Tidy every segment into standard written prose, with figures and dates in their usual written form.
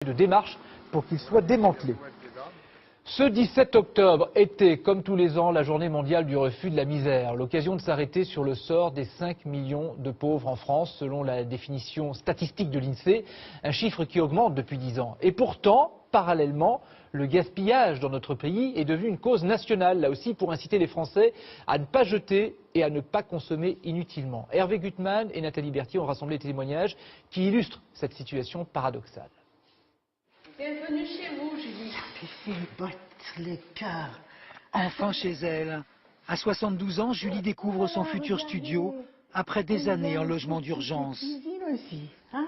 de démarche pour qu'il soit démantelé. Ce 17 octobre était, comme tous les ans, la journée mondiale du refus de la misère. L'occasion de s'arrêter sur le sort des 5 millions de pauvres en France, selon la définition statistique de l'INSEE, un chiffre qui augmente depuis 10 ans. Et pourtant, parallèlement, le gaspillage dans notre pays est devenu une cause nationale, là aussi pour inciter les Français à ne pas jeter et à ne pas consommer inutilement. Hervé Gutmann et Nathalie Berthier ont rassemblé des témoignages qui illustrent cette situation paradoxale. Bienvenue chez vous, Julie. Fifi botte le cœur. Enfin chez elle. À 72 ans, Julie découvre son futur studio après des années en logement d'urgence. Cuisine aussi, hein?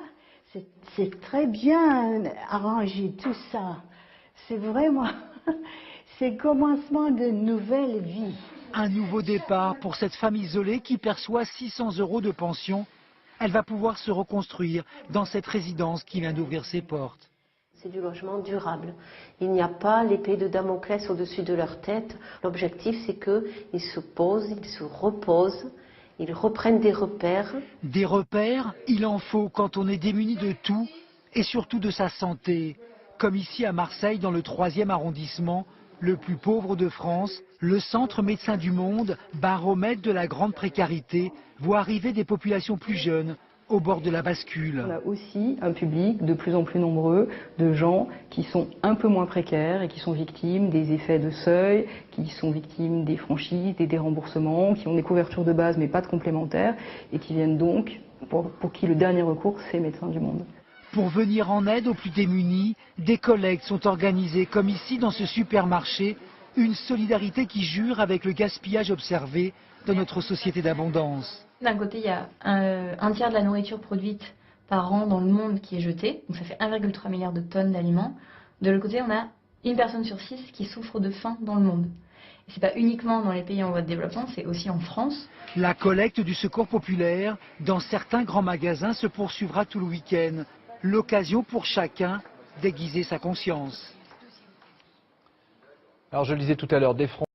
C'est très bien arrangé tout ça. C'est vraiment, c'est le commencement d'une nouvelle vie. Un nouveau départ pour cette femme isolée qui perçoit 600 € de pension. Elle va pouvoir se reconstruire dans cette résidence qui vient d'ouvrir ses portes. C'est du logement durable. Il n'y a pas l'épée de Damoclès au-dessus de leur tête. L'objectif, c'est qu'ils se posent, ils se reposent, ils reprennent des repères. Des repères, il en faut quand on est démuni de tout et surtout de sa santé. Comme ici à Marseille, dans le 3e arrondissement, le plus pauvre de France, le centre Médecins du Monde, baromètre de la grande précarité, voit arriver des populations plus jeunes au bord de la bascule. On a aussi un public de plus en plus nombreux de gens qui sont un peu moins précaires et qui sont victimes des effets de seuil, qui sont victimes des franchises, des déremboursements, qui ont des couvertures de base mais pas de complémentaires et qui viennent donc, pour qui le dernier recours, c'est Médecins du Monde. Pour venir en aide aux plus démunis, des collectes sont organisées comme ici dans ce supermarché, une solidarité qui jure avec le gaspillage observé dans notre société d'abondance. D'un côté, il y a un tiers de la nourriture produite par an dans le monde qui est jetée, donc ça fait 1,3 milliard de tonnes d'aliments. De l'autre côté, on a une personne sur 6 qui souffre de faim dans le monde. Et c'est pas uniquement dans les pays en voie de développement, c'est aussi en France. La collecte du secours populaire dans certains grands magasins se poursuivra tout le week-end. L'occasion pour chacun d'aiguiser sa conscience. Alors je le disais tout à l'heure, des